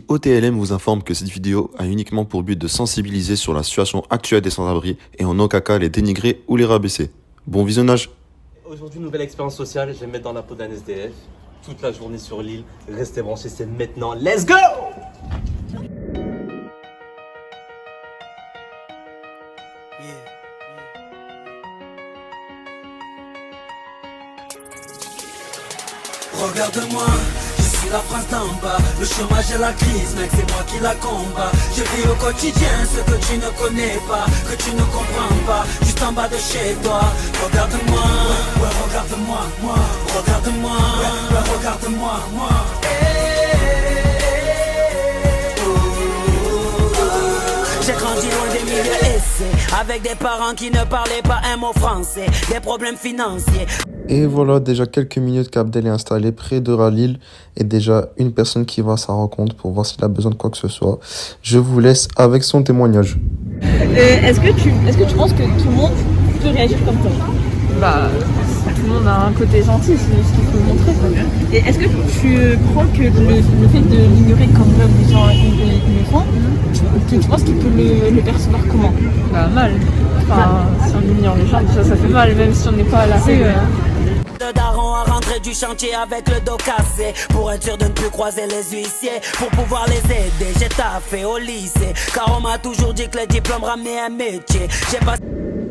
OTLM vous informe que cette vidéo a uniquement pour but de sensibiliser sur la situation actuelle des sans-abri et en aucun cas les dénigrer ou les rabaisser. Bon visionnage. Aujourd'hui, nouvelle expérience sociale, je vais me mettre dans la peau d'un SDF. Toute la journée sur l'île, restez branchés, c'est maintenant. Let's go! Regarde-moi, je suis la France d'en bas. Le chômage et la crise, mec, c'est moi qui la combat. Je vis au quotidien ce que tu ne connais pas, que tu ne comprends pas, juste en bas de chez toi. Regarde-moi, ouais, regarde-moi, moi. Regarde-moi, ouais, regarde-moi, moi. J'ai grandi loin des milieux aisés, avec des parents qui ne parlaient pas un mot français, des problèmes financiers. Et voilà, déjà quelques minutes qu'Abdel est installé près de Ralil et déjà une personne qui va à sa rencontre pour voir s'il a besoin de quoi que ce soit. Je vous laisse avec son témoignage. Est-ce que tu penses que tout le monde peut réagir comme toi? Bah, tout le monde a un côté gentil, c'est ce qu'il faut montrer. Et est-ce que tu crois que le fait de l'ignorer comme là les gens ils le font, tu penses qu'il peut le percevoir comment? Bah, mal. Enfin, si on ignore les gens, déjà ça fait mal, même si on n'est pas à la rue. Le daron a rentré du chantier avec le dos cassé, pour être sûr de ne plus croiser les huissiers, pour pouvoir les aider. J'ai taffé au lycée, car on m'a toujours dit que les diplômes ramenaient un métier. J'ai pas...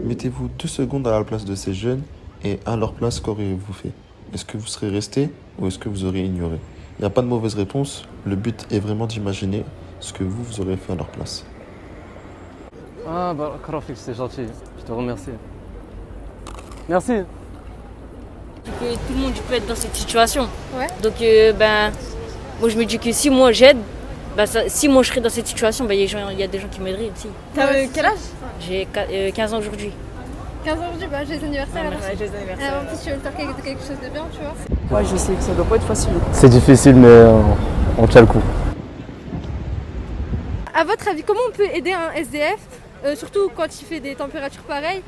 Mettez-vous 2 secondes à la place de ces jeunes et à leur place, qu'auriez-vous fait? Est-ce que vous serez resté ou est-ce que vous aurez ignoré? Il n'y a pas de mauvaise réponse, le but est vraiment d'imaginer ce que vous aurez fait à leur place. Ah bah Karafik, c'est gentil, je te remercie. Merci. Que tout le monde peut être dans cette situation. Ouais. Donc moi je me dis que si moi j'aide, si moi je serais dans cette situation, il y a des gens qui m'aideraient aussi. T'as quel âge? J'ai 15 ans aujourd'hui. 15 ans aujourd'hui, bah j'ai des anniversaires. Ouais, j'ai des anniversaires. En plus tu veux faire quelque chose de bien, tu vois. Ouais, je sais que ça doit pas être facile. C'est difficile mais on tient le coup. À votre avis, comment on peut aider un SDF, surtout quand il fait des températures pareilles?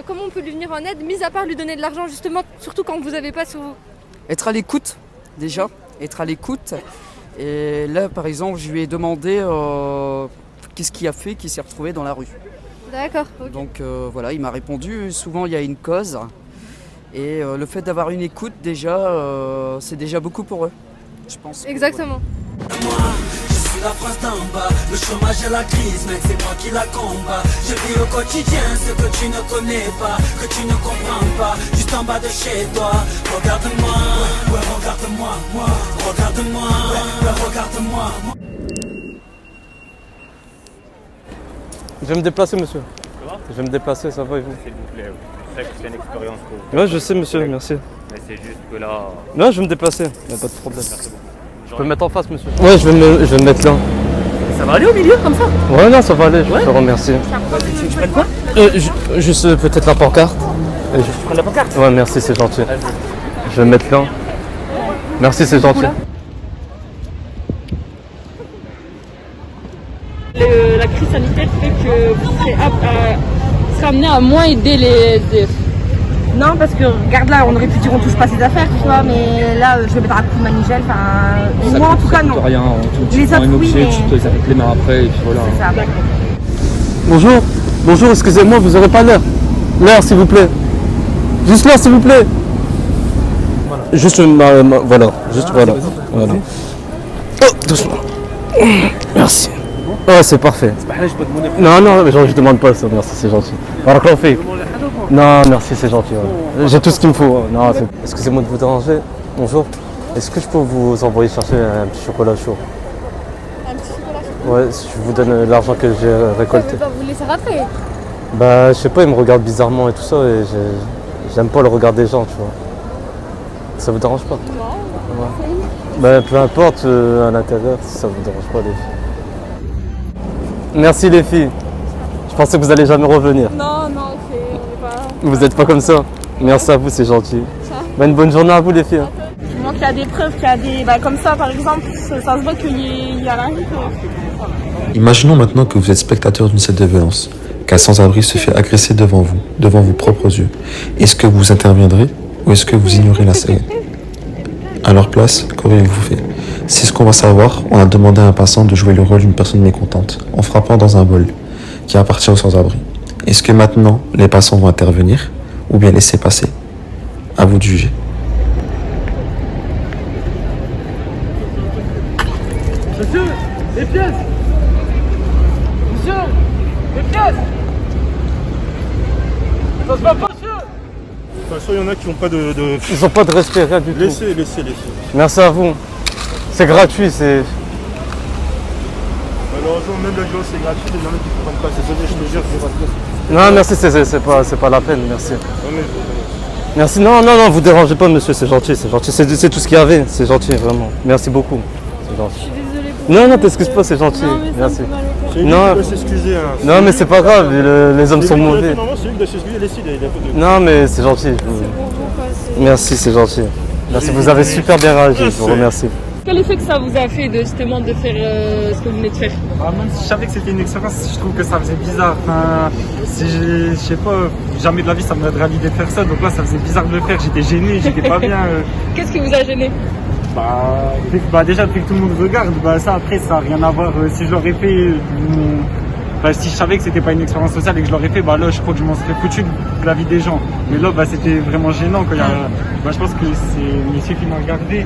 Comment on peut lui venir en aide, mis à part lui donner de l'argent justement, surtout quand vous n'avez pas sur vous? Être à l'écoute déjà, être à l'écoute. Et là par exemple je lui ai demandé qu'est-ce qu'il a fait qu'il s'est retrouvé dans la rue. D'accord. Okay. Donc voilà, il m'a répondu, souvent il y a une cause. Et le fait d'avoir une écoute déjà, c'est déjà beaucoup pour eux, je pense. Exactement. La France d'en bas, le chômage et la crise, mec, c'est moi qui la combat. Je vis au quotidien ce que tu ne connais pas, que tu ne comprends pas, juste en bas de chez toi. Regarde-moi, ouais, regarde-moi, moi. Regarde-moi, ouais, regarde-moi, moi. Je vais me déplacer, monsieur. Je vais me déplacer, ça va et vous? S'il vous plaît, je sais que c'est une expérience pour vous. Ouais, je sais, monsieur, merci. Mais c'est juste que là... Non, je vais me déplacer, il n'y a pas de problème. Merci beaucoup. Je peux me mettre en face, monsieur? Ouais, je vais me mettre là. Ça va aller au milieu comme ça? Ouais, non, ça va aller, je te remercie. Tu prends quoi? Juste peut-être la pancarte. Tu prends la pancarte? Ouais, merci, c'est gentil. Je vais me mettre là. Merci, c'est gentil. La crise sanitaire fait que vous serez apte à serez amené à moins aider les SDF. Non, parce que regarde là, on aurait pu dire on touche pas ses affaires, tu vois, mais là je vais mettre un coup de manigel, enfin. Moi en tout cas non. Rien, tu Les prends autres, un oui, objet, mais... tu te les mains après et puis voilà. C'est ça. Bonjour, excusez-moi, vous aurez pas l'heure? L'heure, s'il vous plaît. Juste l'heure, s'il vous plaît. Voilà. Juste voilà, juste voilà. Oh, doucement. Merci. Oh, c'est parfait. Non, mais genre, je demande pas ça, merci, c'est gentil. Non, merci, c'est gentil. Ouais. J'ai tout ce qu'il me faut. Non, excusez-moi de vous déranger. Bonjour. Est-ce que je peux vous envoyer chercher un petit chocolat chaud? Un petit chocolat chaud? Ouais, si je vous donne l'argent que j'ai récolté. Vous vous laissez rentrer? Bah, je sais pas, il me regarde bizarrement et tout ça et j'aime pas le regard des gens, tu vois. Ça vous dérange pas? Non. Ouais. Bah, peu importe à l'intérieur, si ça vous dérange pas, les filles. Merci, les filles. Je pensais que vous allez jamais revenir. Non, on est pas... Vous êtes pas comme ça. Merci à vous, c'est gentil. Bah, une bonne journée à vous, les filles. Tu montres qu'il y a des preuves, qu'il y a des... comme ça par exemple, ça se voit qu'il y a la rue. Imaginons maintenant que vous êtes spectateur d'une scène de violence, qu'un sans-abri se fait agresser devant vous, devant vos propres yeux. Est-ce que vous interviendrez ou est-ce que vous ignorez la scène? À leur place, qu'auriez-vous fait? C'est ce qu'on va savoir. On a demandé à un passant de jouer le rôle d'une personne mécontente en frappant dans un bol qui appartient aux sans-abri. Est-ce que maintenant les passants vont intervenir ou bien laisser passer? À vous de juger. Monsieur, les pièces. Monsieur, les pièces. Ça se va pas, monsieur. De toute façon, il y en a qui n'ont pas de... Ils n'ont pas de respect, rien du tout. Laissez. Merci à vous. C'est gratuit, c'est... Malheureusement, même le jour, c'est gratuit, il y en a qui ne comprennent pas. C'est ça, je te jure, c'est pas... Non, merci, c'est pas la peine, merci. Merci, non, vous dérangez pas, monsieur, c'est gentil. C'est tout ce qu'il y avait, c'est gentil, vraiment. Merci beaucoup, c'est gentil. Je suis désolée pour Non, t'excuses pas, c'est gentil, merci. Non, doit s'excuser. Hein. Non, mais c'est pas grave, les hommes sont mauvais. Non, c'est lui qui doit s'excuser, laissez, il a pas de... Non, mais c'est gentil. Merci, c'est gentil. Merci, vous avez super bien réagi, je vous remercie. Quel effet que ça vous a fait de justement de faire ce que vous venez de faire? Même si je savais que c'était une expérience, je trouve que ça faisait bizarre. Enfin, si je sais pas, jamais de la vie ça m'aurait l'idée de faire ça. Donc là, ça faisait bizarre de le faire. J'étais gêné, j'étais pas bien. Qu'est-ce qui vous a gêné? Déjà, depuis que tout le monde regarde, ça après, ça n'a rien à voir. Si je l'aurais fait, si je savais que c'était pas une expérience sociale et que je l'aurais fait, là, je crois que je m'en serais foutu de la vie des gens. Mais là, c'était vraiment gênant. Quand je pense que c'est monsieur qui m'a regardé.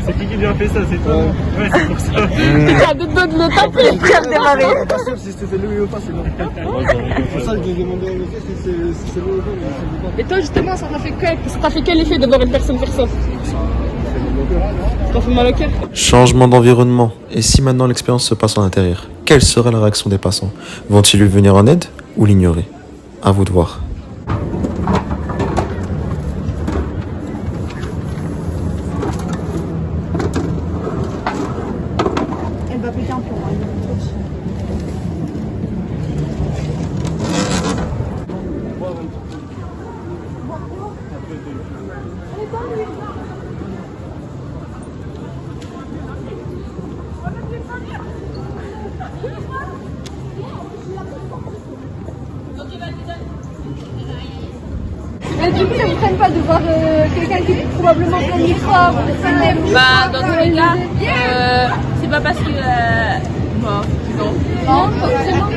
C'est qui lui a fait ça? C'est toi? Ouais, c'est pour ça. Tu as deux doigts de le taper, prêt à démarrer. Pas sûr si c'était lui ou pas, c'est bon. C'est pour ça que j'ai demandé à monsieur si c'est lui ou pas. Et toi, justement, ça t'a fait quel effet de voir une personne faire ça? Ça t'a fait mal au cœur? Changement d'environnement. Et si maintenant l'expérience se passe en intérieur, quelle sera la réaction des passants? Vont-ils lui venir en aide ou l'ignorer? À vous de voir. Elle va péter un plomb. Du coup, ça vous traîne pas de voir quelqu'un qui est probablement plein de microbes, Dans tous les cas, c'est pas parce que...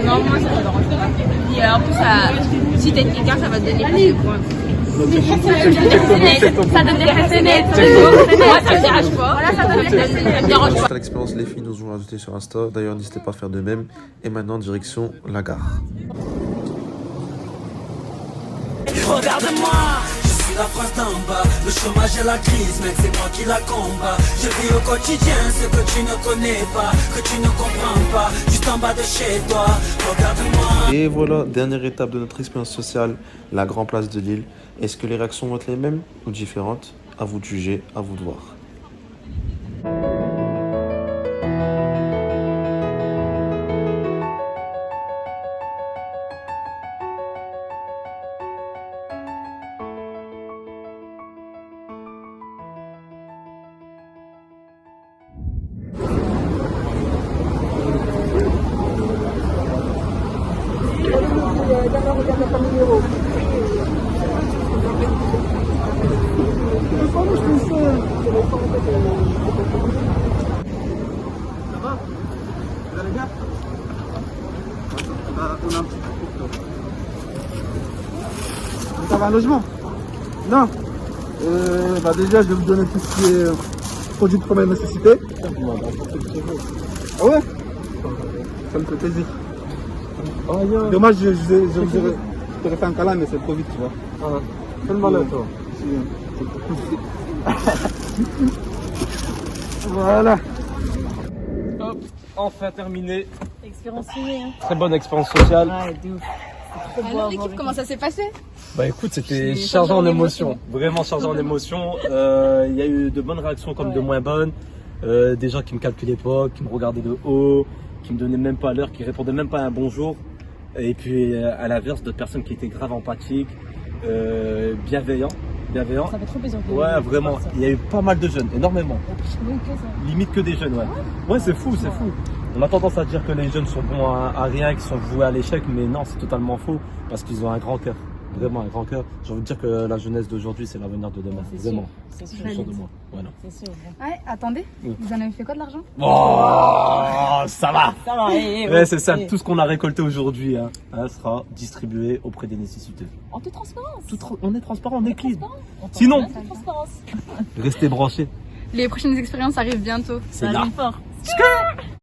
non, moi ça me dérange pas. Et en plus, si t'aides quelqu'un, ça va te donner plus de points. Ça donne des personnels, moi ça me dérange pas. Voilà, ça me dérange pas. Suite à l'expérience, les filles nous ont ajouté sur Insta. D'ailleurs, n'hésitez pas à faire de même. Et maintenant, direction la gare. Regarde-moi, je suis la France d'en bas. Le chômage et la crise, mec, c'est moi qui la combat. Je vis au quotidien ce que tu ne connais pas, que tu ne comprends pas, juste en bas de chez toi. Regarde-moi. Et voilà, dernière étape de notre expérience sociale, la Grand Place de Lille. Est-ce que les réactions vont être les mêmes ou différentes? À vous de juger, à vous de voir. Ça va un logement? Non. Déjà, je vais vous donner tout ce qui est produits de première nécessité. Ah ouais? Ça me fait plaisir. Dommage, je vous aurais fait un câlin, mais c'est trop vite, tu vois. Ah, fais le malin, toi. Voilà. Hop, enfin terminé. Expérience finie, hein. Très bonne expérience sociale. Ouais, de ouf. Alors l'équipe, comment ça s'est passé? Écoute, c'était chargé en émotions, vraiment chargé en émotions. Il y a eu de bonnes réactions comme de moins bonnes. Des gens qui me calculaient pas, qui me regardaient de haut, qui me donnaient même pas l'heure, qui répondaient même pas à un bonjour. Et puis à l'inverse, d'autres personnes qui étaient grave empathiques, bienveillants. Ça fait trop plaisir. Ouais, vraiment. Il y a eu pas mal de jeunes, énormément. Limite que des jeunes, ouais. Ouais, c'est fou, c'est fou. On a tendance à dire que les jeunes sont bons à rien, qu'ils sont voués à l'échec, mais non, c'est totalement faux, parce qu'ils ont un grand cœur. Vraiment, un grand cœur. J'ai envie de dire que la jeunesse d'aujourd'hui, c'est l'avenir de demain. Vraiment. C'est Je sûr. suis sûr de moi. Voilà. C'est sûr. Ouais, attendez, vous en avez fait quoi de l'argent? Oh, ça va. Ça va, Ouais, c'est ça. Tout ce qu'on a récolté aujourd'hui sera distribué auprès des nécessiteux. En toute transparence. On est transparent, on est clean. On Sinon, en toute transparence. restez branchés. Les prochaines expériences arrivent bientôt. C'est là. Fort.